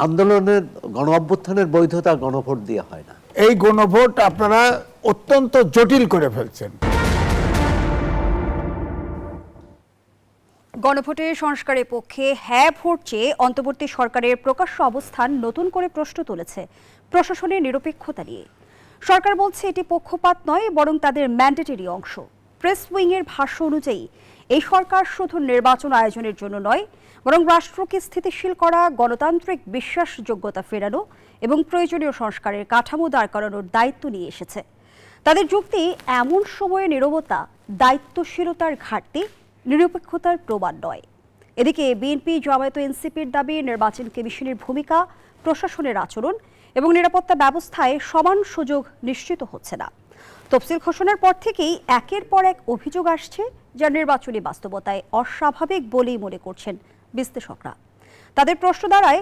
আন্দোলনের গণ অভ্যুত্থানের বৈধতা গণভোট দিয়ে হয় না। এই গণভোট আপনারা অত্যন্ত জটিল করে ফেলছেন। গণভোটে সংস্কারের পক্ষে হ্যাঁ ভোট চেয়ে অন্তর্বর্তী সরকারের প্রকাশ্য অবস্থান নতুন করে প্রশ্ন তুলেছে প্রশাসনের নিরপেক্ষতা নিয়ে। সরকার বলছে এটি পক্ষপাত নয়, বরং তাদের ম্যান্ডেটরি অংশ। প্রেস উইংয়ের ভাষ্য অনুযায়ী এই সরকার শুধু নির্বাচন আয়োজনের জন্য নয়, বরং রাষ্ট্রকে স্থিতিশীল করা, গণতান্ত্রিক বিশ্বাসযোগ্যতা ফেরানো এবং প্রয়োজনীয় সংস্কারের কাঠামো দাঁড় করানোর দায়িত্ব নিয়ে এসেছে। তাদের যুক্তি, এমন সময়ে নীরবতা দায়িত্বশীলতার ঘাটতি, নিরপেক্ষতার প্রমাণ নয়। এদিকে বিএনপি, জামায়াত ও এনসিপির দাবি নির্বাচন কমিশনের ভূমিকা, প্রশাসনের আচরণ এবং নিরাপত্তা ব্যবস্থায় সমান সুযোগ নিশ্চিত হচ্ছে না। তফসিল ঘোষণার পর থেকেই একের পর এক অভিযোগ আসছে, যা নির্বাচনী বাস্তবতায় অস্বাভাবিক বলেই মনে করছেন বিশ্লেষকরা। তাদের প্রশ্ন দাঁড়ায়,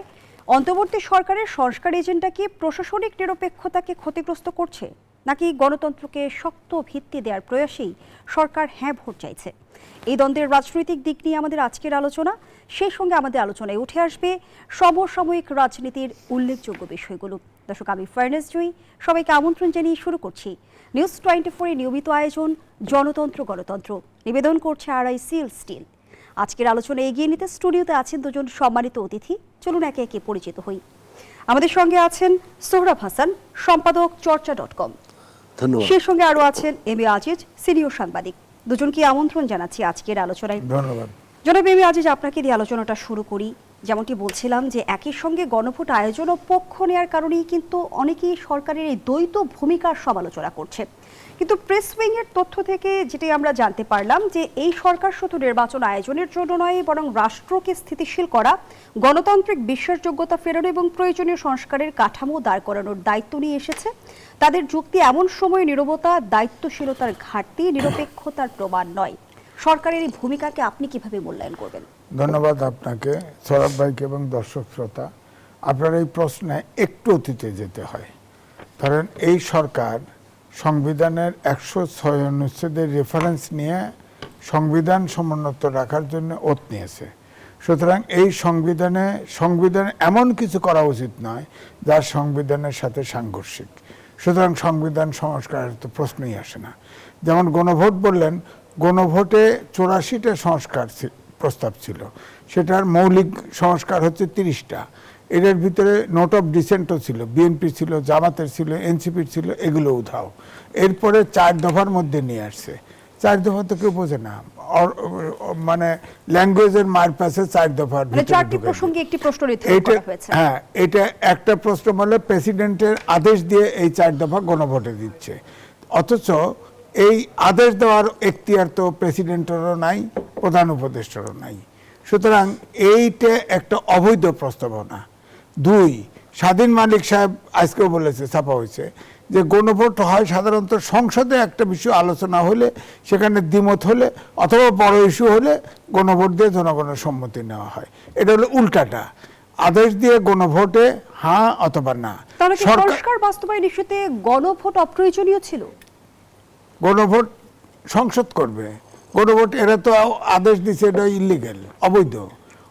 অন্তর্বর্তী সরকারের সংস্কার এজেন্ডা কি প্রশাসনিক নিরপেক্ষতাকে ক্ষতিগ্রস্ত করছে, নাকি গণতন্ত্রকে শক্ত ভিত্তি দেওয়ার প্রয়াসেই সরকার হ্যাঁ ভোট চাইছে? এই দ্বন্দ্বের রাজনৈতিক দিক নিয়ে আমাদের আজকের আলোচনা। সেই সঙ্গে আমাদের আলোচনায় উঠে আসবে সমসাময়িক রাজনীতির উল্লেখযোগ্য বিষয়গুলো। দর্শক, আমি ফার্নেস জয়ী, সবাইকে আমন্ত্রণ জানিয়ে শুরু করছি নিউজ 24-এর নিয়মিত আয়োজন জনতন্ত্র গণতন্ত্র। নিবেদন করছে RICL স্টিল। আজকের আলোচনা এগিয়ে নিতে স্টুডিওতে আছেন দুজন সম্মানিত অতিথি। চলুন একে একে পরিচিত হই। আমাদের সঙ্গে আছেন সোহরাব হাসান, সম্পাদক চর্চা.com। ধন্যবাদ। সেই সঙ্গে আরো আছেন MA আজিজ, সিনিয়র সাংবাদিক। দুজনকে আমন্ত্রণ জানাচ্ছি আজকের আলোচনায়। ধন্যবাদ। জনাব MA আজিজ, আপনাকে দিয়ে আলোচনাটা শুরু করি। যেমনটি বলছিলাম যে একই সঙ্গে গণভোট আয়োজন ও পক্ষ নেওয়ার কারণেই কিন্তু অনেকেই সরকারের এই দ্বৈত ভূমিকার সমালোচনা করছে। কিন্তু প্রেস উইংয়ের তথ্য থেকে যেটি আমরা জানতে পারলাম যে এই সরকার শুধু নির্বাচন আয়োজনের জন্য নয়, বরং রাষ্ট্রকে স্থিতিশীল করা, গণতান্ত্রিক বিশ্বাসযোগ্যতা ফেরানো এবং প্রয়োজনীয় সংস্কারের কাঠামো দাঁড় করানোর দায়িত্ব নিয়ে এসেছে। তাদের যুক্তি, এমন সময় নীরবতা দায়িত্বশীলতার ঘাটতি, নিরপেক্ষতার প্রমাণ নয়। সরকারের এই ভূমিকাকে আপনি কিভাবে মূল্যায়ন করবেন? ধন্যবাদ আপনাকে, সৌরভ ভাইকে এবং দর্শক শ্রোতা। আপনার এই প্রশ্নে একটু অতীতে যেতে হয়। ধরেন, এই সরকার সংবিধানের 106 অনুচ্ছেদের রেফারেন্স নিয়ে সংবিধান সমুন্নত রাখার জন্য ওত নিয়েছে। সুতরাং এই সংবিধান এমন কিছু করা উচিত নয় যা সংবিধানের সাথে সাংঘর্ষিক। সুতরাং সংবিধান সংস্কারের তো প্রশ্নই আসে না। যেমন গণভোট বললেন, গণভোটে 84টা সংস্কার প্রস্তাব ছিল, সেটার মৌলিক সংস্কার হচ্ছে 30টা। এদের ভিতরে নোট অফ ডিসেন্টও ছিল, বিএনপি ছিল, জামাতের ছিল, এনসিপির ছিল, এগুলো উধাও। এরপরে 4 দফার মধ্যে নিয়ে আসছে। 4 দফা তো কেউ বোঝে না, মানে ল্যাঙ্গুয়েজের মার পাশে 4 দফার হ্যাঁ, এটা একটা প্রশ্ন বলে প্রেসিডেন্টের আদেশ দিয়ে এই 4 দফা গণভোটে দিচ্ছে। অথচ এই আদেশ দেওয়ার এখতিয়ার তো প্রেসিডেন্টেরও নাই, প্রধান উপদেষ্টারও নাই। সুতরাং এইটা একটা অবৈধ প্রস্তাবনা। 2, স্বাধীন মালিক সাহেব আজকেও বলেছে, ছাপা হয়েছে, যে গণভোট হয় সাধারণত সংসদে একটা বিষয় আলোচনা হলে, সেখানে দ্বিমত হলে অথবা বড় ইস্যু হলে গণভোট দিয়ে জনগণের সম্মতি নেওয়া হয়। এটা হলো উল্টাটা, আদেশ দিয়ে গণভোটে হ্যাঁ অথবা না। সরকার বাস্তবায়ন ইস্যুতে গণভোট অপ্রয়োজনীয় ছিল। গণভোট সংসদ করবে, গণভোট এরা তো আদেশ দিচ্ছে, এটা ইলিগেল,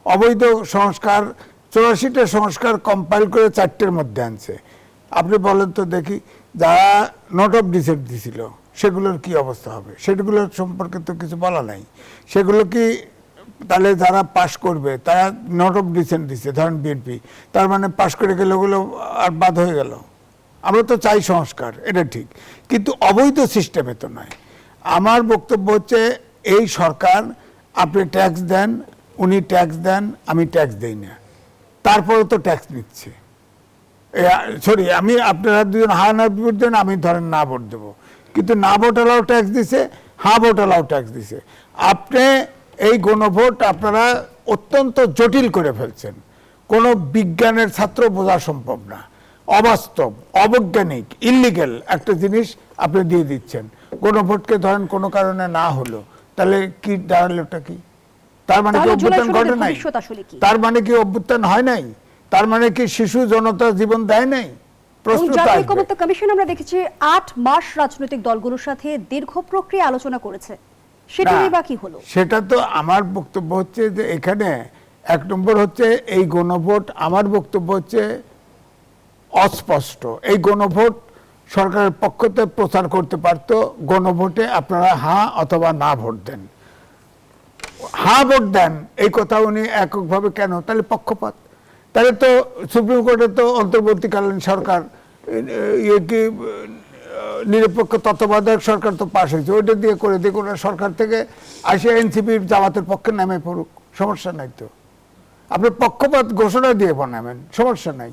অবৈধ সংস্কার। 84টা সংস্কার কম্পাইল করে 4টের মধ্যে আনছে। আপনি বলেন তো দেখি, যারা নোট অফ ডিসেন্ট দিছিল সেগুলোর কি অবস্থা হবে? সেগুলোর সম্পর্কে তো কিছু বলা নাই। সেগুলো কি তাহলে যারা পাশ করবে তারা নোট অফ ডিসেন্ট দিচ্ছে, ধরেন বিএনপি, তার মানে পাশ করে গেলে ওগুলো আর বাদ হয়ে গেল? আমরা তো চাই সংস্কার, এটা ঠিক, কিন্তু অবৈধ সিস্টেমে তো নয়। আমার বক্তব্য হচ্ছে, এই সরকার, আপনি ট্যাক্স দেন, উনি ট্যাক্স দেন, আমি ট্যাক্স দেই না, তারপরে তো ট্যাক্স নিচ্ছে। সরি, আমি আপনারা দুজন হা না ভোট দেন, আমি ধরেন না ভোট দেবো, কিন্তু না ভোটালাও ট্যাক্স দিছে, হা ভোটালাও ট্যাক্স দিছে। আপনি এই গণভোট আপনারা অত্যন্ত জটিল করে ফেলছেন। কোনো বিজ্ঞানের ছাত্র বোঝা সম্ভব না, অবাস্তব, অবৈজ্ঞানিক, ইলিগেল একটা জিনিস আপনি দিয়ে দিচ্ছেন। গণভোটকে ধরেন কোনো কারণে না হলো, তাহলে কি দাঁড়ালো? ওটা কি তার মানে কি অভ্যুত্থান ঘটে নাই? তার মানে কি অভ্যুত্থান হয় নাই? তার মানে কি শিশু জনতা জীবন দেয় নাই? কমিশন আমরা দেখেছি 8 মাস রাজনৈতিক দলগুলোর সাথে দীর্ঘ প্রক্রিয়া আলোচনা করেছে, সেটাই বাকি হলো। সেটা তো আমার বক্তব্য হচ্ছে যে এখানে এক নম্বর হচ্ছে এই গণভোট, আমার বক্তব্য হচ্ছে অস্পষ্ট। এই গণভোট সরকারের পক্ষ থেকে প্রচার করতে পারতো, গণভোটে আপনারা হ্যাঁ অথবা না ভোট দেন। হ্যাঁ ভোট দেন এই কথা উনি এককভাবে কেন? তাহলে পক্ষপাত। তাহলে তো সুপ্রিম কোর্টে তো অন্তর্বর্তীকালীন সরকার কি নিরপেক্ষ তত্ত্বাবধায়ক সরকার তো পাশ হয়েছে, ওইটা দিয়ে করে দিয়ে কোনো সরকার থেকে আসে এনসিপির জামাতের পক্ষে নামে পড়ুক, সমস্যা নাই তো। আপনি পক্ষপাত ঘোষণা দিয়ে বানাবেন, সমস্যা নাই।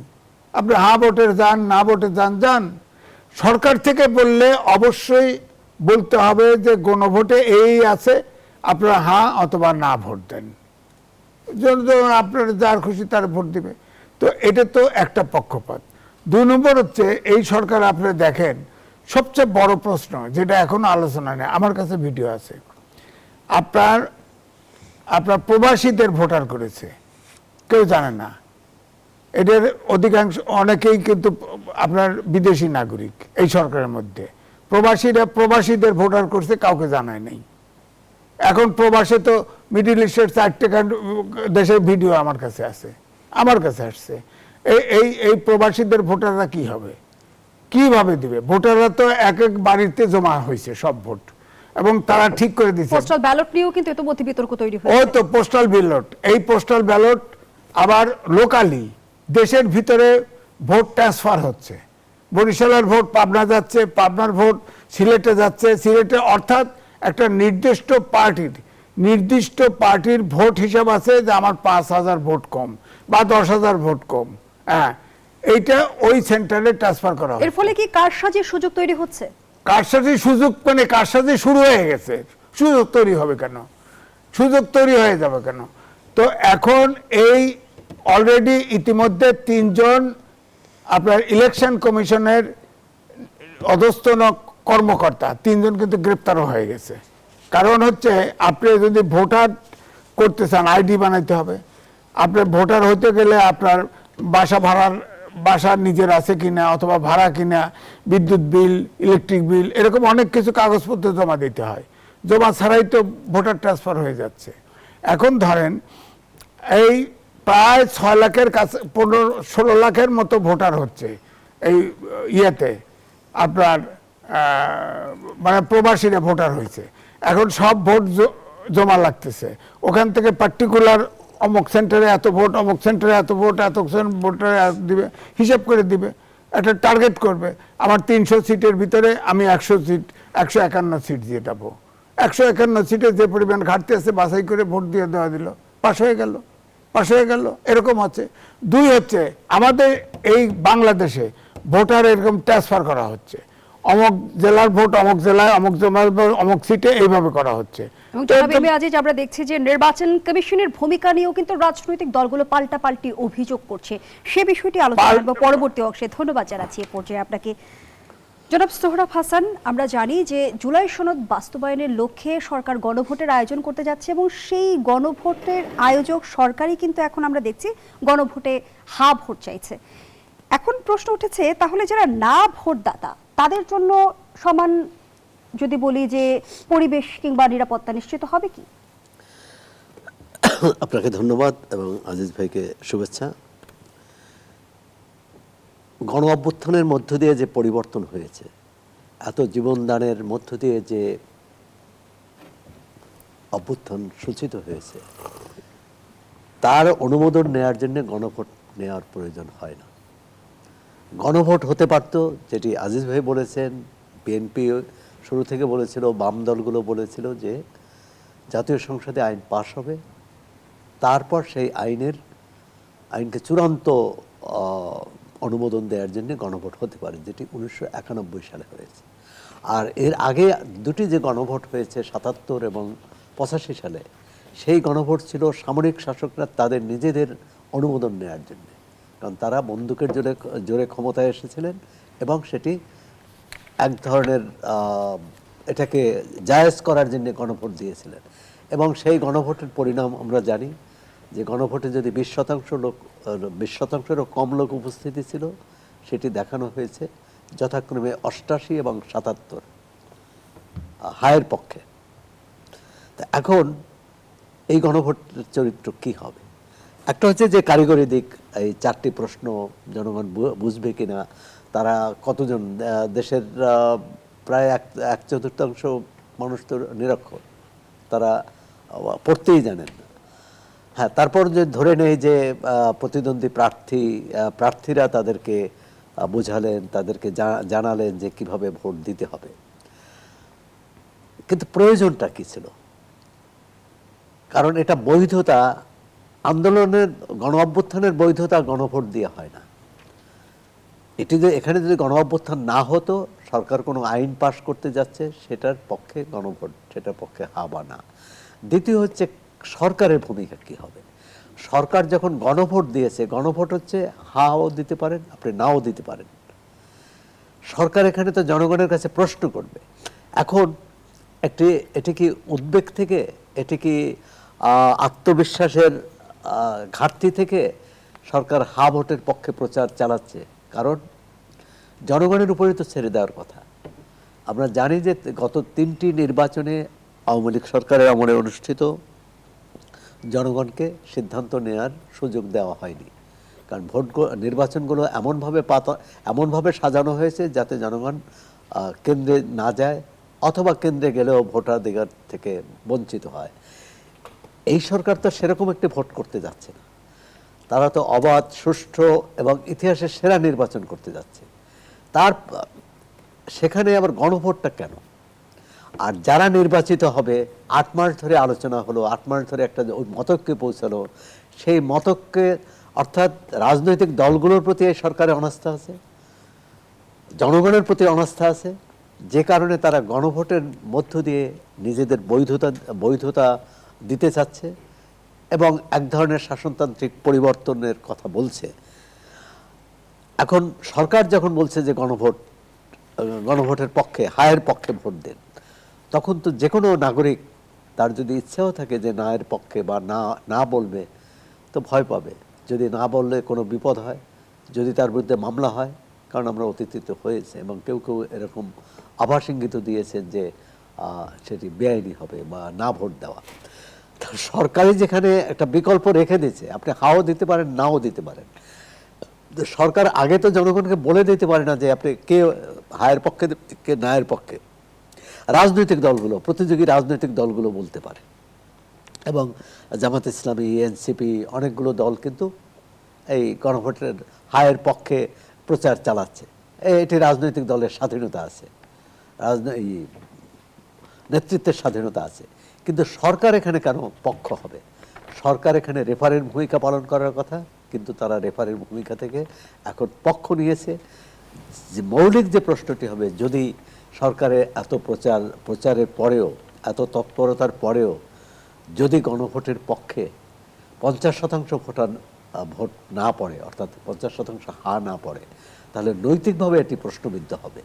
আপনি হ্যাঁ ভোটে যান, না ভোটে যান। সরকার থেকে বললে অবশ্যই বলতে হবে যে গণভোটে এই আছে, আপনারা হ্যাঁ অথবা না ভোট দেন। আপনারা যার খুশি তার ভোট দিবে। তো এটা তো একটা পক্ষপাত। 2 নম্বর হচ্ছে এই সরকার আপনি দেখেন, সবচেয়ে বড় প্রশ্ন যেটা এখনো আলোচনা নেই, আমার কাছে ভিডিও আছে, আপনার প্রবাসীদের ভোটার করেছে, কেউ জানে না। এদের অধিকাংশ অনেকেই কিন্তু আপনার বিদেশি নাগরিক এই সরকারের মধ্যে। প্রবাসীদের ভোটার করছে, কাউকে জানায় নাই। এখন প্রবাসে তো মিডিল ইস্টের 4টে দেশের ভিডিও আমার কাছে আছে, আমার কাছে আসছে। এই প্রবাসীদের ভোটাররা কি হবে, কিভাবে দিবে? ভোটাররা তো এক এক বাড়িতে জমা হয়েছে সব ভোট, এবং তারা ঠিক করে দিচ্ছে। পোস্টাল ব্যালট নিয়েও কিন্তু ইতিমধ্যে বিতর্ক তৈরি হয়েছে। ওই তো পোস্টাল ব্যালট, এই পোস্টাল ব্যালট আবার লোকালি দেশের ভিতরে ভোট ট্রান্সফার হচ্ছে। বরিশালের ভোট পাবনা যাচ্ছে, পাবনার ভোট সিলেটে যাচ্ছে, সিলেটে, অর্থাৎ একটা নির্দিষ্ট পার্টির ভোট হিসাব আছে যে আমার 5,000 ভোট কম বা 10,000 ভোট কম, হ্যাঁ, এইটা ওই সেন্টারে ট্রান্সফার করা হয়। এর ফলে কি কারসাজির সুযোগ তৈরি হচ্ছে? কারসাজির সুযোগ মানে কারসাজি শুরু হয়ে গেছে, সুযোগ তৈরি হবে কেন? সুযোগ তৈরি হয়ে যাবে কেন? তো এখন এই অলরেডি ইতিমধ্যে 3 জন আপনার ইলেকশন কমিশনের অধস্থ কর্মকর্তা 3 জন কিন্তু গ্রেপ্তারও হয়ে গেছে। কারণ হচ্ছে আপনি যদি ভোটার করতে চান, আইডি বানাইতে হবে। আপনার ভোটার হতে গেলে আপনার বাসা নিজের আছে কিনা, অথবা ভাড়া কিনা, বিদ্যুৎ বিল, ইলেকট্রিক বিল, এরকম অনেক কিছু কাগজপত্র জমা দিতে হয়। জমা ছাড়াই তো ভোটার ট্রান্সফার হয়ে যাচ্ছে। এখন ধরেন এই প্রায় 6 লাখের কাছে 15-16 লাখের মতো ভোটার হচ্ছে এই ইয়েতে, আপনার মানে প্রবাসীরা ভোটার হয়েছে। এখন সব ভোট জমা লাগতেছে, ওখান থেকে পার্টিকুলার অমুক সেন্টারে এত ভোট, অমুক সেন্টারে এত ভোট, এত ভোটারে দিবে, হিসাব করে দিবে, একটা টার্গেট করবে। আমার 300 সিটের ভিতরে আমি 151 সিট দিয়ে যাবো। 151 সিটে যে পরিমাণ ঘাটতি আছে বাছাই করে ভোট দিয়ে দেওয়া দিল, পাশ হয়ে গেল, এরকম আছে। 2 হচ্ছে আমাদের এই বাংলাদেশে ভোটার এরকম ট্রান্সফার করা হচ্ছে, অমুক জেলার ভোট অমুক জেলায়, অমুক জেলার ভোট অমুক সিটে, এইভাবে করা হচ্ছে। এবং জনাব এম এ আজিজ, আমরা দেখছি যে নির্বাচন কমিশনের ভূমিকা নিয়েও কিন্তু রাজনৈতিক দলগুলো পাল্টাপাল্টি অভিযোগ করছে। সে বিষয়টি আলোচনা করব পরবর্তী অংশে। ধন্যবাদ জানাচ্ছি এ পর্যায়ে আপনাকে। জনাব সোহরাব হাসান, আমরা জানি যে জুলাই সনদ বাস্তবায়নের লক্ষ্যে সরকার গণভোটের আয়োজন করতে যাচ্ছে, এবং সেই গণভোটের আয়োজক সরকারই কিন্তু এখন আমরা দেখছি গণভোটে হা ভোট চাইছে। এখন প্রশ্ন উঠেছে, তাহলে যারা না ভোটদাতা তাদের জন্য সমান যদি বলি যে পরিবেশ কিংবা নিরাপত্তা নিশ্চিত হবে কি? আপনাকে ধন্যবাদ এবং আজিজ ভাইকে শুভেচ্ছা। গণ অভ্যুত্থানের মধ্য দিয়ে যে পরিবর্তন হয়েছে, এত জীবনদানের মধ্য দিয়ে যে অভ্যুত্থান সূচিত হয়েছে, তার অনুমোদন নেওয়ার জন্য গণভোট নেওয়ার প্রয়োজন হয় না। গণভোট হতে পারত, যেটি আজিজ ভাই বলেছেন, বিএনপি শুরু থেকে বলেছিল, বাম দলগুলো বলেছিল যে জাতীয় সংসদে আইন পাশ হবে, তারপর সেই আইনকে চূড়ান্ত অনুমোদন দেওয়ার জন্য গণভোট হতে পারে, যেটি 1991 সালে হয়েছে। আর এর আগে 2টি যে গণভোট হয়েছে 77 এবং 85 সালে, সেই গণভোট ছিল সামরিক শাসকরা তাদের নিজেদের অনুমোদন নেওয়ার জন্য, কারণ তারা বন্দুকের জোরে ক্ষমতায় এসেছিলেন এবং সেটি এক ধরনের এটাকে জায়েজ করার জন্য গণভোট দিয়েছিলেন। এবং সেই গণভোটের পরিণাম আমরা জানি যে গণভোটে যদি 20%-ও কম লোক উপস্থিতি ছিল, সেটি দেখানো হয়েছে যথাক্রমে 88 এবং 77 হায়ের পক্ষে। এখন এই গণভোটের চরিত্র কি হবে? একটা হচ্ছে যে কারিগরি দিক, এই 4টি প্রশ্ন জনগণ বুঝবে কিনা, তারা কতজন, দেশের প্রায় এক চতুর্থাংশ মানুষ তো নিরক্ষর, তারা পড়তেই জানেন না। হ্যাঁ, তারপর যে ধরে নেই যে প্রতিদ্বন্দ্বী প্রার্থীরা তাদেরকে বোঝালেন, তাদেরকে জানালেন যে কিভাবে ভোট দিতে হবে, কিন্তু প্রয়োজনটা কি ছিল? কারণ এটা বৈধতা, আন্দোলনের গণ অভ্যুত্থানের বৈধতা গণভোট দিয়ে হয় না। এখানে যদি গণ অভ্যুত্থান না হতো, সরকার কোনো আইন পাশ করতে যাচ্ছে, সেটার পক্ষে গণভোট, সেটার পক্ষে হা বা না। দ্বিতীয় হচ্ছে সরকারের ভূমিকা কি হবে। সরকার যখন গণভোট দিয়েছে, গণভোট হচ্ছে হাও দিতে পারেন, আপনি নাও দিতে পারেন। সরকার এখানে তো জনগণের কাছে প্রশ্ন করবে। এখন এটি কি উদ্বেগ থেকে, এটি কি আত্মবিশ্বাসের ঘাটতি থেকে সরকার হা ভোটের পক্ষে প্রচার চালাচ্ছে? কারণ জনগণের উপরে তো ছেড়ে দেওয়ার কথা। আমরা জানি যে গত 3টি নির্বাচনে আওয়ামী লীগ সরকারের আমলে অনুষ্ঠিত জনগণকে সিদ্ধান্ত নেওয়ার সুযোগ দেওয়া হয়নি। কারণ নির্বাচনগুলো এমনভাবে সাজানো হয়েছে যাতে জনগণ কেন্দ্রে না যায়, অথবা কেন্দ্রে গেলেও ভোটাধিকার থেকে বঞ্চিত হয়। এই সরকার তো সেরকম একটি ভোট করতে যাচ্ছে না। তারা তো অবাধ, সুষ্ঠু এবং ইতিহাসের সেরা নির্বাচন করতে যাচ্ছে। সেখানে আবার গণভোটটা কেন? আর যারা নির্বাচিত হবে, 8 মাস ধরে আলোচনা হলো, 8 মাস ধরে একটা ওই মতৈক্যে পৌঁছালো, সেই মতৈক্যে, অর্থাৎ রাজনৈতিক দলগুলোর প্রতি এই সরকারের অনাস্থা আছে, জনগণের প্রতি অনাস্থা আছে, যে কারণে তারা গণভোটের মধ্য দিয়ে নিজেদের বৈধতা দিতে চাচ্ছে এবং এক ধরনের শাসনতান্ত্রিক পরিবর্তনের কথা বলছে। এখন সরকার যখন বলছে যে গণভোটের পক্ষে, হায়ের পক্ষে ভোট দেন, তখন তো যে কোনো নাগরিক, তার যদি ইচ্ছাও থাকে যে না এর পক্ষে বা না বলবে, তো ভয় পাবে। যদি না বললে কোনো বিপদ হয়, যদি তার বিরুদ্ধে মামলা হয়, কারণ আমরা অতীতে হয়েছে এবং কেউ কেউ এরকম আভাস ইঙ্গিত দিয়েছেন যে সেটি বেআইনি হবে বা না ভোট দেওয়া। সরকারই যেখানে একটা বিকল্প রেখে দিয়েছে, আপনি হাও দিতে পারেন, নাও দিতে পারেন। সরকার আগে তো জনগণকে বলে দিতে পারে না যে আপনি কে হায়ের পক্ষে, কে নায়ের পক্ষে। রাজনৈতিক দলগুলো, প্রতিযোগী রাজনৈতিক দলগুলো বলতে পারে, এবং জামাত ইসলামী, এনসিপি, অনেকগুলো দল কিন্তু এই গণভোটের হায়ের পক্ষে প্রচার চালাচ্ছে। এটি রাজনৈতিক দলের স্বাধীনতা আছে, নেতৃত্বের স্বাধীনতা আছে। কিন্তু সরকার এখানে কেন পক্ষ হবে? সরকার এখানে রেফারের ভূমিকা পালন করার কথা, কিন্তু তারা রেফারের ভূমিকা থেকে এখন পক্ষ নিয়েছে। যে মৌলিক যে প্রশ্নটি হবে, যদি সরকারের এত প্রচারের পরেও, এত তৎপরতার পরেও যদি গণভোটের পক্ষে 50% ভোট না পড়ে, অর্থাৎ 50% হা না পড়ে, তাহলে নৈতিকভাবে এটি প্রশ্নবিদ্ধ হবে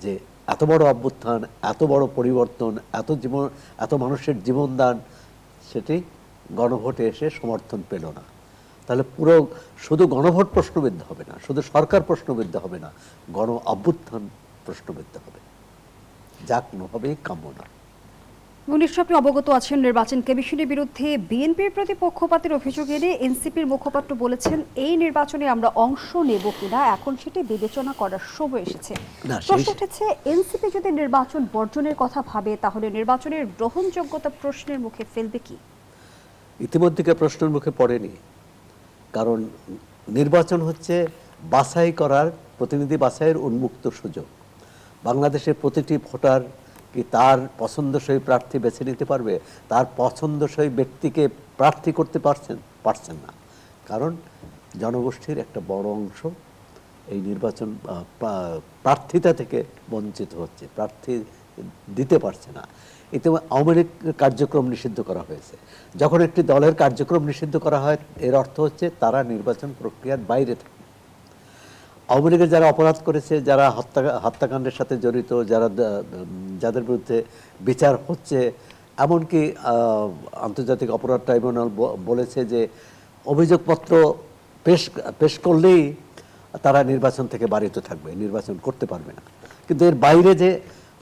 যে এত বড় অভ্যুত্থান, এত বড় পরিবর্তন, এত মানুষের জীবনদান, সেটি গণভোটে এসে সমর্থন পেল না। তাহলে শুধু গণভোট প্রশ্নবিদ্ধ হবে না, শুধু সরকার প্রশ্নবিদ্ধ হবে না, গণ অভ্যুত্থান প্রশ্নবিদ্ধ হবে, যা কোনোভাবেই কাম্য না। নিশ্চয় আপনি অবগত আছেন, নির্বাচন কমিশনের বিরুদ্ধে বিএনপির প্রতি পক্ষপাতের অভিযোগ এনে এনসিপির মুখপাত্র বলেছেন, এই নির্বাচনে আমরা অংশ নেব কিনা এখন সেটি বিবেচনা করার সময় এসেছে। প্রশ্ন উঠেছে, এনসিপি যদি নির্বাচন বর্জনের কথা ভাবে, তাহলে নির্বাচনের গ্রহণযোগ্যতা প্রশ্নের মুখে ফেলবে কি? ইতিমধ্যে প্রশ্নের মুখে পড়েনি। কারণ নির্বাচন হচ্ছে বাছাই করার, প্রতিনিধি বাছাইয়ের উন্মুক্ত সুযোগ। বাংলাদেশের প্রতিটি ভোটার কি তার পছন্দসই প্রার্থী বেছে নিতে পারবে? তার পছন্দসই ব্যক্তিকে প্রার্থী করতে পারছেন না। কারণ জনগোষ্ঠীর একটা বড় অংশ এই নির্বাচন প্রার্থিতা থেকে বঞ্চিত হচ্ছে, প্রার্থী দিতে পারছে না। এতে আওয়ামী লীগ কার্যক্রম নিষিদ্ধ করা হয়েছে। যখন একটি দলের কার্যক্রম নিষিদ্ধ করা হয়, এর অর্থ হচ্ছে তারা নির্বাচন প্রক্রিয়ার বাইরে থাকে। আওয়ামী লীগের যারা অপরাধ করেছে, যারা হত্যাকাণ্ডের সাথে জড়িত, যাদের বিরুদ্ধে বিচার হচ্ছে, এমনকি আন্তর্জাতিক অপরাধ ট্রাইব্যুনাল বলেছে যে অভিযোগপত্র পেশ করলেই তারা নির্বাচন থেকে বাড়িতে থাকবে, নির্বাচন করতে পারবে না। কিন্তু এর বাইরে যে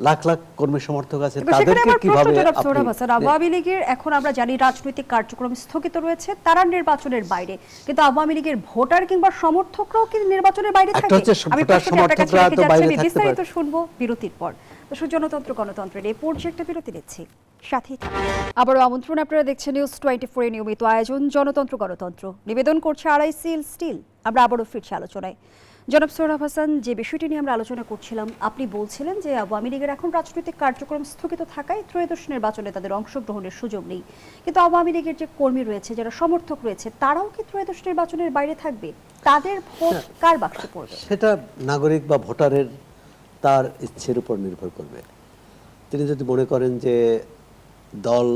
লাখ লাখ কর্মী সমর্থক আছে, তবে সেখানে তাদেরকে আমার প্রশ্ন কিভাবে জনাব আপনি সোহরাব হাসান, আওয়ামী লীগের এখন আমরা জানি রাজনৈতিক কার্যক্রম স্থগিত রয়েছে, তারা নির্বাচনের বাইরে, কিন্তু আওয়ামী লীগের ভোটার কিংবা সমর্থকরাও কি নির্বাচনের বাইরে একটা থাকবে? হচ্ছে আমি ভোটার প্রশ্নটি আপনার কাছে সমর্থকরা রেখে তো যাচ্ছি, বাইরে আমি থাকতে বিস্তারিত পারে। শুনবো বিরতির পর। দর্শক, জনতন্ত্র গণতন্ত্রের এই পর্যায়ে একটা বিরতি নিচ্ছি, সাথেই থাকুন। আবারও আমন্ত্রণ, আপনারা দেখছেন নিউজ 24 এর নিয়মিত আয়োজন জনতন্ত্র গণতন্ত্র, নিবেদন করছে আড়াইসিল স্টিল। আমরা আবারও ফিরছি আলোচনায়। জনাব সোহরাব হাসান, যে বিষয়টি নিয়ে আমরা আলোচনা করছিলাম, আপনি বলছিলেন যে আওয়ামী লীগের এখন রাজনৈতিক কার্যক্রম স্থগিত থাকায় ত্রয়োদশ নির্বাচনে তাদের অংশগ্রহণের সুযোগ নেই, কিন্তু আওয়ামী লীগের যে কর্মী রয়েছে, যারা সমর্থক রয়েছে, তারাও কি ত্রয়োদশ নির্বাচনের বাইরে থাকবে? তাদের ভোট কার বাক্সে পড়বে? সেটা নাগরিক বা ভোটারের তার ইচ্ছের উপর নির্ভর করবে। তিনি যদি মনে করেন যে দল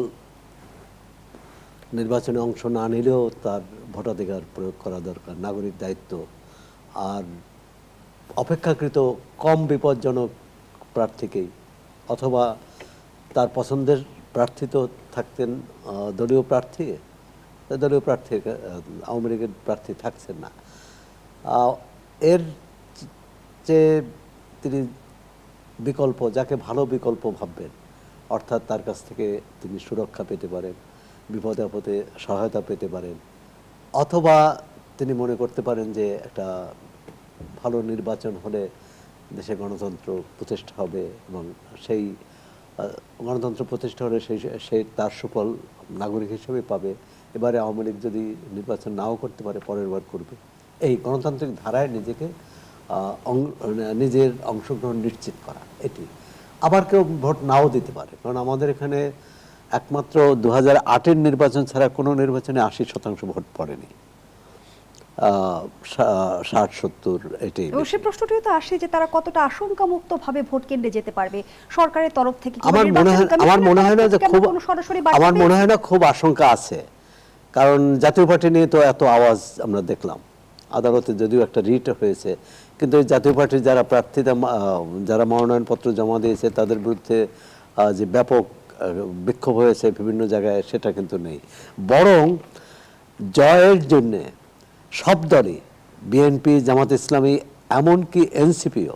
নির্বাচনে অংশ না নিলেও তার ভোটাধিকার প্রয়োগ করা দরকার, নাগরিক দায়িত্ব, আর অপেক্ষাকৃত কম বিপজ্জনক প্রার্থীকেই, অথবা তার পছন্দের প্রার্থী তো থাকতেন দলীয় প্রার্থী, দলীয় প্রার্থী আওয়ামী লীগের প্রার্থী থাকছেন না, এর যে তিনি বিকল্প, যাকে ভালো বিকল্প ভাববেন, অর্থাৎ তার কাছ থেকে তিনি সুরক্ষা পেতে পারেন, বিপদে আপদে সহায়তা পেতে পারেন, অথবা তিনি মনে করতে পারেন যে একটা ভালো নির্বাচন হলে দেশে গণতন্ত্র প্রতিষ্ঠা হবে এবং সেই গণতন্ত্র প্রতিষ্ঠা হলে সেই তার সুফল নাগরিক হিসেবে পাবে। এবারে আওয়ামী লীগ যদি নির্বাচন নাও করতে পারে, পরের বার করবে। এই গণতান্ত্রিক ধারায় নিজেকে নিজের অংশগ্রহণ নিশ্চিত করা, এটি। আবার কেউ ভোট নাও দিতে পারে, কারণ আমাদের এখানে একমাত্র 2008-এর নির্বাচন ছাড়া কোনো নির্বাচনে 80% ভোট পড়েনি, 60-70 এটাই। এবং সেই প্রশ্নটিও তো আসে যে তারা কতটা আশঙ্কামুক্ত ভাবে ভোট কেন্দ্রে যেতে পারবে সরকারের তরফ থেকে? আমার মনে হয় না যে খুব, আমার মনে হয় না খুব আশঙ্কা আছে, কারণ জাতীয় পার্টি নিয়ে তো এত আওয়াজ আমরা দেখলাম। আদালতে যদিও একটা রিট হয়েছে, কিন্তু জাতীয় পার্টির যারা প্রার্থীরা, যারা মনোনয়নপত্র জমা দিয়েছে, তাদের বিরুদ্ধে যে ব্যাপক বিক্ষোভ হয়েছে বিভিন্ন জায়গায়, সেটা কিন্তু নেই। বরং জয়ের জন্যে সব দলই, বিএনপি, জামাত ইসলামী, এমনকি এনসিপিও,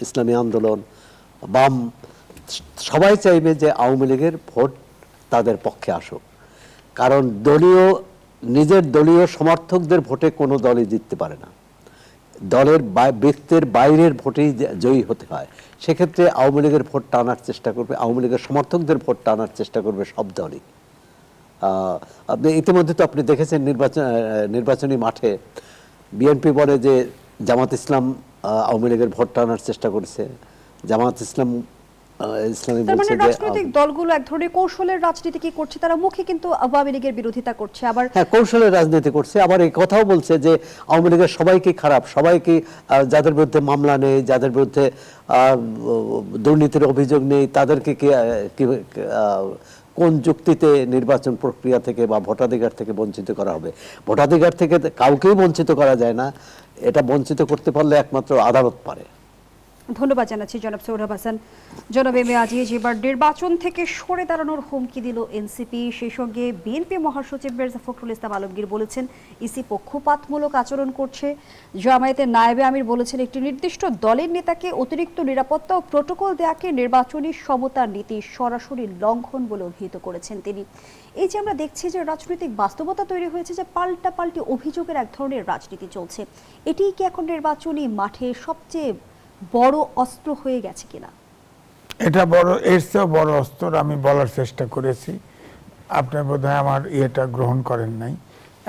ইসলামী আন্দোলন, বাম, সবাই চাইবে যে আওয়ামী লীগের ভোট তাদের পক্ষে আসুক। কারণ নিজের দলীয় সমর্থকদের ভোটে কোনো দলই জিততে পারে না, দলের বৃত্তের বাইরের ভোটেই জয়ী হতে হয়। সেক্ষেত্রে আওয়ামী লীগের ভোট টানার চেষ্টা করবে, আওয়ামী লীগের সমর্থকদের ভোট টানার চেষ্টা করবে সব দলই। আপনি ইতিমধ্যে তো আপনি দেখেছেন নির্বাচনী মাঠে বিএনপি বলে যে জামাত ইসলাম আওয়ামী লীগের ভোট টানার চেষ্টা করেছে, জামাত ইসলামী বলছে যে রাজনৈতিক দলগুলো এক ধরনের কৌশলের রাজনীতি কি করছে, তারা মুখে কিন্তু আওয়ামী লীগের বিরোধিতা করছে, আবার হ্যাঁ কৌশলের রাজনীতি করছে, আবার এই কথাও বলছে যে আওয়ামী লীগের সবাইকে খারাপ, সবাইকে, যাদের বিরুদ্ধে মামলা নেই, যাদের বিরুদ্ধে দুর্নীতির অভিযোগ নেই, তাদেরকে কোন যুক্তিতে নির্বাচন প্রক্রিয়া থেকে বা ভোটাধিকার থেকে বঞ্চিত করা হবে? ভোটাধিকার থেকে কাউকেই বঞ্চিত করা যায় না, এটা বঞ্চিত করতে পারলে একমাত্র আদালত পারে। ধন্যবাদ জানাচ্ছি জনাব সোহরাব হাসান। জনাব এম এ আজিজ, এবার নির্বাচন থেকে সরে দাঁড়ানোর হুমকি দিল এনসিপি, সেই সঙ্গে বিএনপি মহাসচিব মির্জা ফখরুল ইসলাম আলমগীর বলেছেন ইসি পক্ষপাতমূলক আচরণ করছে। জামায়াতের নায়েবে আমির বলেছেন একটি নির্দিষ্ট দলের নেতাকে অতিরিক্ত নিরাপত্তা ও প্রটোকল দেয়াকে নির্বাচনী সমতার নীতি সরাসরি লঙ্ঘন বলে অভিহিত করেছেন তিনি। এই যে আমরা দেখছি যে রাজনৈতিক বাস্তবতা তৈরি হয়েছে, যে পাল্টাপাল্টি অভিযোগের এক ধরনের রাজনীতি চলছে, এটিই কি এখন নির্বাচনী মাঠে সবচেয়ে বড় অস্ত্র হয়ে গেছে কিনা? এটা বড়, এর চেয়েও বড় অস্ত্র আমি বলার চেষ্টা করেছি, আপনি বোধহয় আমার ইয়েটা গ্রহণ করেন নাই।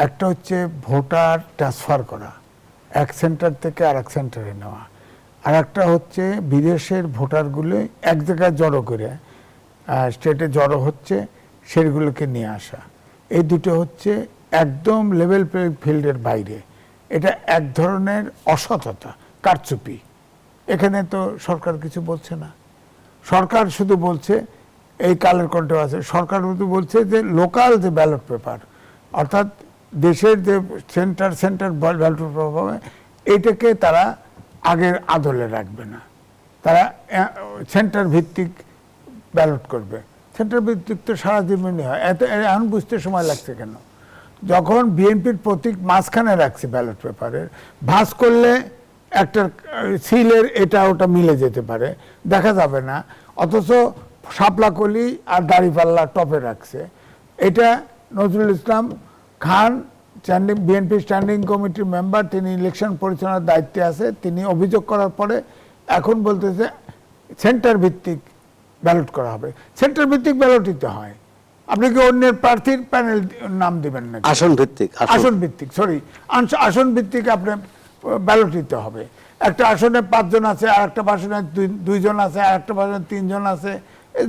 একটা হচ্ছে ভোটার ট্রান্সফার করা, এক সেন্টার থেকে আর এক সেন্টারে নেওয়া, আর একটা হচ্ছে বিদেশের ভোটারগুলো এক জায়গায় জড়ো করে স্টেটে জড়ো হচ্ছে, সেগুলোকে নিয়ে আসা। এই দুটো হচ্ছে একদম লেভেল প্লেইং ফিল্ডের বাইরে। এটা এক ধরনের অসততা, কারচুপি। এখানে তো সরকার কিছু বলছে না, সরকার শুধু বলছে, এই কালের কণ্ঠে আছে, সরকার শুধু বলছে যে লোকাল যে ব্যালট পেপার, অর্থাৎ দেশের যে সেন্টার ব্যালট পেপার হবে, এইটাকে তারা আগের আদলে রাখবে না, তারা সেন্টার ভিত্তিক ব্যালট করবে। সেন্টার ভিত্তিক তো সারা জীবনই হয়, এখন বুঝতে সময় লাগছে কেন? যখন বিএনপির প্রতীক মাঝখানে রাখছে ব্যালট পেপারের, ভাঁজ করলে একটা সিলের এটা ওটা মিলে যেতে পারে, দেখা যাবে না, অথচ শাপলা কলি আর দাড়িপাল্লা টপে রাখছে। এটা নজরুল ইসলাম খান বিএনপি স্ট্যান্ডিং কমিটির মেম্বার, তিনি ইলেকশন পরিচালনার দায়িত্বে আছে, তিনি অভিযোগ করার পরে এখন বলতেছে সেন্টার ভিত্তিক ব্যালট করা হবে। সেন্টার ভিত্তিক ব্যালটই তো হয়, আপনি কি অন্যের প্রার্থীর প্যানেল নাম দিবেন না? আসন ভিত্তিক, আসন ভিত্তিক, সরি, আসন ভিত্তিক আপনি ব্যালট দিতে হবে। একটা আসনে 5 জন আছে, আর একটা আসনে 2 জন আছে, আর একটা আসনে 3 জন আছে,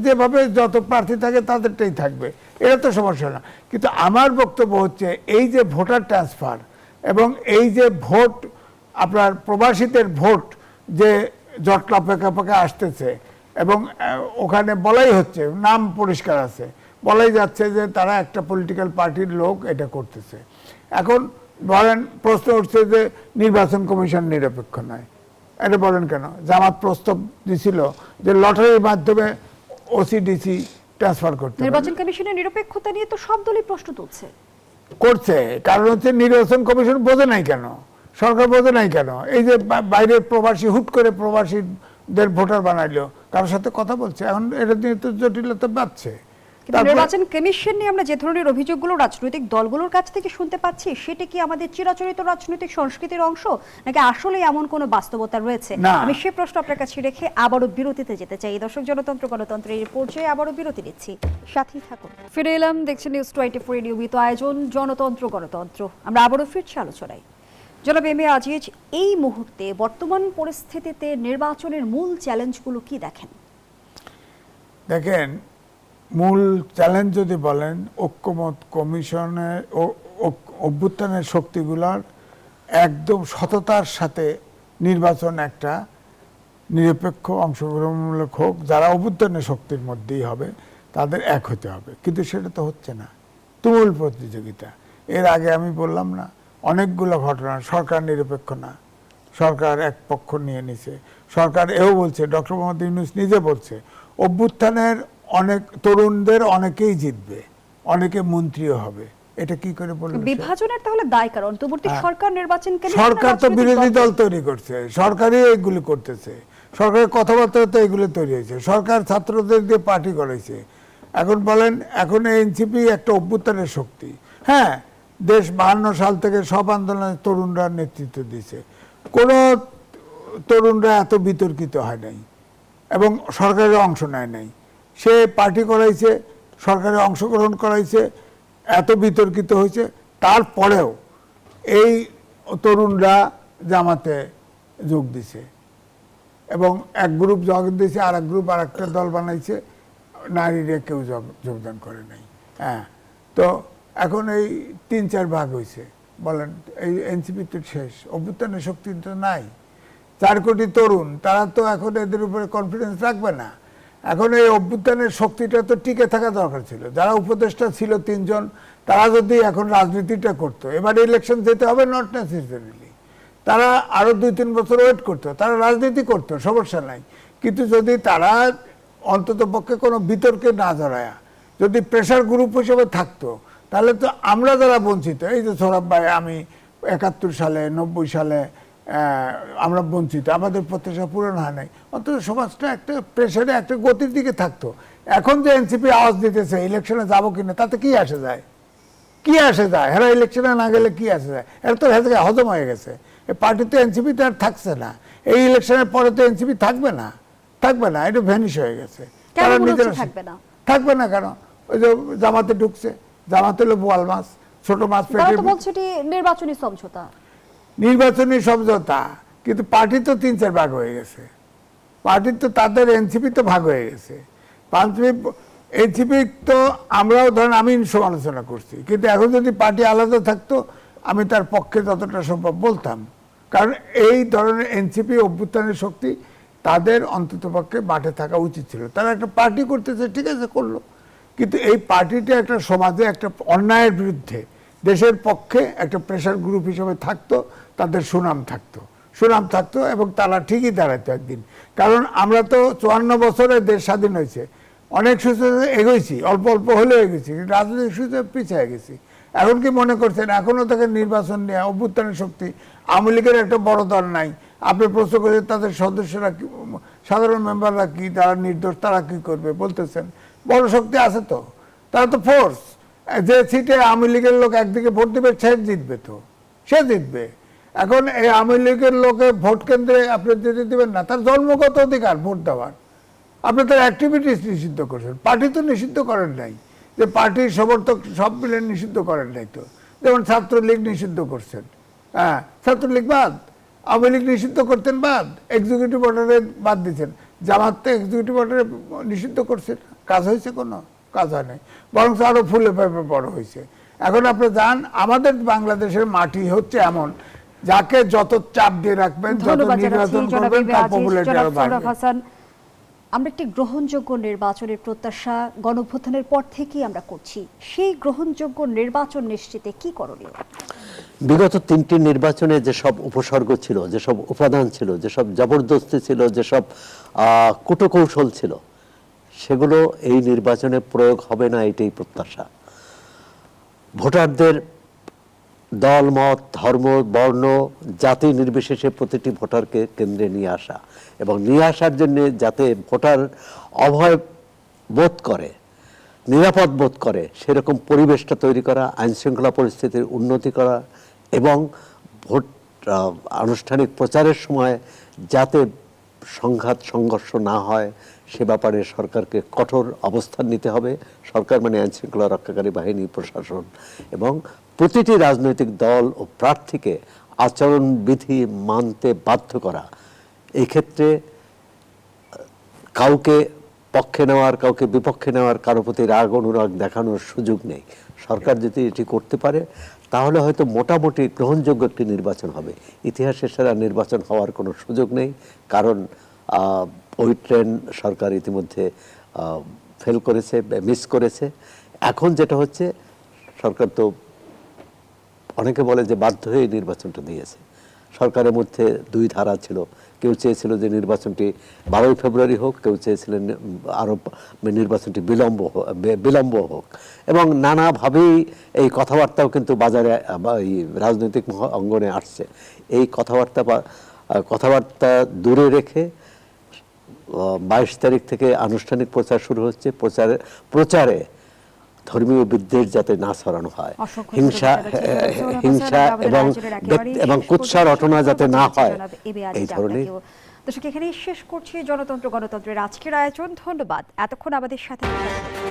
যেভাবে যত প্রার্থী থাকে তাদেরটাই থাকবে, এটা তো সমস্যা না। কিন্তু আমার বক্তব্য হচ্ছে এই যে ভোটার ট্রান্সফার এবং এই যে ভোট, আপনার প্রবাসীদের ভোট যে জটলা পেকা আসতেছে, এবং ওখানে বলাই হচ্ছে, নাম পরিষ্কার আছে, বলাই যাচ্ছে যে তারা একটা পলিটিক্যাল পার্টির লোক এটা করতেছে। এখন বলেন, প্রশ্ন উঠছে যে নির্বাচন কমিশন নিরপেক্ষ নয়, এটা বলেন কেন? জামাত প্রস্তাব দিছিল যে লটারির মাধ্যমে ওসিডিসি ট্রান্সফার করতে। নির্বাচন কমিশনের নিরপেক্ষতা নিয়ে তো সব দলই প্রশ্ন তুলছে, করছে, কারণ হচ্ছে নির্বাচন কমিশন বোঝে নাই কেন, সরকার বোঝে নাই কেন, এই যে বাইরের প্রবাসী হুট করে প্রবাসীদের ভোটার বানাইলো, কারোর সাথে কথা বলছে, এখন এটা নিয়ে তো জটিলতা বাড়ছে। কিন্তু নির্বাচন কমিশন নিয়ে আমরা যে ধরনের অভিযোগগুলো রাজনৈতিক দলগুলোর কাছ থেকে শুনতে পাচ্ছি, সেটা কি আমাদের চিরাচরিত রাজনৈতিক সংস্কৃতির অংশ, নাকি আসলে এমন কোনো বাস্তবতা রয়েছে? আমি সে প্রশ্ন আপনার কাছে রেখে আবারও বিরতিতে যেতে চাই। দর্শক, জনতন্ত্র গণতন্ত্রের পর্যায়ে আবারও বিরতি নিচ্ছি, সাথেই থাকুন। ফিরে এলাম, দেখছেন নিউজ 24 নিয়মিত আয়োজন জনতন্ত্র গণতন্ত্র। আমরা আবারও ফিরছি আলোচনায়। জনাব এম এ আজিজ, এই মুহূর্তে বর্তমান পরিস্থিতিতে নির্বাচনের মূল চ্যালেঞ্জগুলো কি দেখেন? দেখেন, মূল চ্যালেঞ্জ যদি বলেন, ঐক্যমত কমিশনের অভ্যুত্থানের শক্তিগুলোর একদম সততার সাথে নির্বাচন একটা নিরপেক্ষ অংশগ্রহণমূলক হোক, যারা অভ্যুত্থানের শক্তির মধ্যেই হবে তাদের এক হতে হবে, কিন্তু সেটা তো হচ্ছে না, তুমুল প্রতিযোগিতা। এর আগে আমি বললাম না, অনেকগুলো ঘটনা, সরকার নিরপেক্ষ না, সরকার এক পক্ষ নিয়ে নিছে। সরকার এও বলছে, ডক্টর মোহাম্মদ ইউনূস নিজে বলছে, অভ্যুত্থানের অনেক তরুণদের অনেকেই জিতবে, অনেকে মন্ত্রীও হবে। এটা কি করে বলবো? বিভাজনের তাহলে দায় কার? অন্তর্বর্তী সরকার নির্বাচন কমিশন, সরকার তো বিরোধী দল তৈরি করছে, সরকারই এগুলি করতেছে, সরকারের কথাবার্তা তো এগুলো তৈরি হয়েছে, সরকার ছাত্রদের দিয়ে পার্টি করাইছে। এখন বলেন, এখন এনসিপি একটা অভ্যুত্থানের শক্তি। হ্যাঁ, দেশ 52 সাল থেকে সব আন্দোলনে তরুণরা নেতৃত্ব দিয়েছে, কোনো তরুণরা এত বিতর্কিত হয় নাই এবং সরকারের অংশ নেয় নাই। সে পার্টি করাইছে, সরকারে অংশগ্রহণ করাইছে, এত বিতর্কিত হয়েছে, তারপরেও এই তরুণরা জামাতে যোগ দিছে এবং এক গ্রুপ যোগ দিয়েছে, আর এক গ্রুপ আর একটা দল বানাইছে, নারীরা কেউ যোগদান করে নাই। হ্যাঁ, তো এখন এই 3-4 ভাগ হয়েছে। বলেন, এই এনসিপি তো শেষ, অভ্যুত্থানের শক্তি তো নাই। 4 কোটি তরুণ, তারা তো এখন এদের উপরে কনফিডেন্স রাখবে না। এখন এই অভ্যুত্থানের শক্তিটা তো টিকে থাকা দরকার ছিল। যারা উপদেষ্টা ছিল 3 জন, তারা যদি এখন রাজনীতিটা করতো, এবারে ইলেকশন যেতে হবে নট নেসেসারিলি, তারা আরো 2-3 বছর ওয়েট করতো, তারা রাজনীতি করতো, সমস্যা নাই। কিন্তু যদি তারা অন্তত পক্ষে কোনো বিতর্কে না জড়ায়, যদি প্রেশার গ্রুপ হিসেবে থাকতো, তাহলে তো আমরা যারা বঞ্চিত, এই যে সৌরভ ভাই, আমি 71 সালে 90 সালে আমরা বঞ্চিত, আমাদের প্রত্যাশা পূরণ হয় নাই, অন্তত সমাজটা একটা প্রেশারে একটা গতির দিকে থাকতো। এখন যে এনসিপি আওয়াজ দিতেছে ইলেকশনে যাবো কিনা, তাতে কি আসে যায়? কি আসে যায়? এরা ইলেকশনে না গেলে কি আসে যায়? এরা তো হজম হয়ে গেছে, এই পার্টি তো এনসিপিতে আর থাকছে না, এই ইলেকশনের পরে তো এনসিপি থাকবে না, থাকবে না, এটা ভ্যানিশ হয়ে গেছে। তারা নিজেরা থাকবে না কেন? ওই যে জামাতে ঢুকছে, জামাতে হলো বোয়াল মাছ, ছোট মাছ পেটে, নির্বাচনী সমঝোতা, নির্বাচনী সমঝোতা, কিন্তু পার্টি তো 3-4 ভাগ হয়ে গেছে, পার্টি তো তাদের এনসিপি তো ভাগ হয়ে গেছে। এনসিপি তো আমরাও ধরেন, আমি সমালোচনা করছি, কিন্তু এখন যদি পার্টি আলাদা থাকতো আমি তার পক্ষে যতটা সম্ভব বলতাম, কারণ এই ধরনের এনসিপি অভ্যুত্থানের শক্তি, তাদের অন্ততপক্ষে মাঠে থাকা উচিত ছিল। তারা একটা পার্টি করতেছে, ঠিক আছে, করলো, কিন্তু এই পার্টিটা একটা সমাজে একটা অন্যায়ের বিরুদ্ধে দেশের পক্ষে একটা প্রেশার গ্রুপ হিসেবে থাকতো, তাদের সুনাম থাকতো এবং তারা ঠিকই দাঁড়াতো একদিন। কারণ আমরা তো 54 বছরে দেশ স্বাধীন হয়েছে, অনেক সুযোগে এগোইছি, অল্প অল্প হলেও এগোইছি, রাজনৈতিক সুযোগে পিছিয়ে গেছি। এখন কি মনে করছেন এখনো তাকে নির্বাচন নিয়ে অভ্যুত্থানের শক্তি, আওয়ামী লীগের একটা বড় দল নাই, আপনি প্রশ্ন করেন তাদের সদস্যরা কি, সাধারণ মেম্বাররা কি, তারা নির্দোষ, তারা কি করবে বলতেছেন? বড় শক্তি আছে তো, তারা তো ফোর্স। যে সিটে আওয়ামী লীগের লোক একদিকে ভোট দেবে সে জিতবে, তো সে জিতবে। এখন এই আওয়ামী লীগের লোকে ভোট কেন্দ্রে আপনি যেতে দেবেন না, তার জন্মগত অধিকার ভোট দেওয়ার। আপনি তার অ্যাক্টিভিটিস নিষিদ্ধ করছেন, পার্টি তো নিষিদ্ধ করেন নাই, যে পার্টির সমর্থক সব মিলে নিষিদ্ধ করেন নাই তো। যেমন ছাত্রলীগ নিষিদ্ধ করছেন, হ্যাঁ ছাত্রলীগ বাদ, আওয়ামী লীগ নিষিদ্ধ করতেন বাদ, এক্সিকিউটিভ অর্ডারে বাদ দিচ্ছেন। জামাত তো এক্সিকিউটিভ অর্ডারে নিষিদ্ধ করছেন, কাজ হয়েছে? কোনো কাজ হয় নাই, বরং আরো ফুলে ফেপে বড় হয়েছে। এখন আপনি জান, আমাদের বাংলাদেশের মাটি হচ্ছে এমন, যাকে যত চাপ দিয়ে রাখবেন, যত ধন্যবাদ নির্বাচন জানাচ্ছি জনাব করবেন, ইবে তার আজিজ। পপুলারিটি জনাব আরো সোহরাব বাড়বে। হাসান, আমরা একটি গ্রহণযোগ্য নির্বাচনের প্রত্যাশা গণঅভ্যুত্থানের পর থেকেই আমরা করছি, সেই গ্রহণযোগ্য নির্বাচন নিশ্চিতে কি করণীয়? বিগত 3টি নির্বাচনে যেসব উপসর্গ ছিল, যেসব উপাদান ছিল, যেসব জবরদস্তি ছিল, যেসব কূটকৌশল ছিল, সেগুলো এই নির্বাচনে প্রয়োগ হবে না, এটাই প্রত্যাশা। ভোটারদের দল, মত, ধর্ম, বর্ণ, জাতি নির্বিশেষে প্রতিটি ভোটারকে কেন্দ্রে নিয়ে আসা, এবং নিয়ে আসার জন্য যাতে ভোটার অভয় বোধ করে, নিরাপদ বোধ করে, সেরকম পরিবেশটা তৈরি করা, আইনশৃঙ্খলা পরিস্থিতির উন্নতি করা, এবং ভোট আনুষ্ঠানিক প্রচারের সময় যাতে সংঘাত সংঘর্ষ না হয় সে ব্যাপারে সরকারকে কঠোর অবস্থান নিতে হবে। সরকার মানে আইনশৃঙ্খলা রক্ষাকারী বাহিনী, প্রশাসন, এবং প্রতিটি রাজনৈতিক দল ও প্রার্থীকে আচরণবিধি মানতে বাধ্য করা। এই ক্ষেত্রে কাউকে পক্ষে নেওয়ার, কাউকে বিপক্ষে নেওয়ার, কারো প্রতি রাগ অনুরাগ দেখানোর সুযোগ নেই। সরকার যদি এটি করতে পারে তাহলে হয়তো মোটামুটি গ্রহণযোগ্য একটি নির্বাচন হবে। ইতিহাসের সেরা নির্বাচন হওয়ার কোনো সুযোগ নেই, কারণ ওই ট্রেন সরকার ইতিমধ্যে ফেল করেছে, মিস করেছে। এখন যেটা হচ্ছে, সরকার তো অনেকে বলে যে বাধ্য হয়ে নির্বাচনটা দিয়েছে। সরকারের মধ্যে 2 ধারা ছিল, কেউ চেয়েছিল যে নির্বাচনটি 12ই ফেব্রুয়ারি হোক, কেউ চেয়েছিলেন আরও নির্বাচনটি বিলম্ব হোক, এবং নানাভাবেই এই কথাবার্তাও কিন্তু বাজারে এই রাজনৈতিক অঙ্গনে আসছে। এই কথাবার্তা দূরে রেখে 22 তারিখ থেকে আনুষ্ঠানিক প্রচার শুরু হচ্ছে। প্রচারে ধর্মীয় বিদ্বেষ যাতে না ছড়ানো হয়, হিংসা এবং কুৎসা রটনা যাতে না হয়, এই ধরনের। দর্শক, এখানেই শেষ করছি জনতন্ত্র গণতন্ত্রের আজকের আয়োজন। ধন্যবাদ এতক্ষণ আমাদের সাথে থাকার জন্য।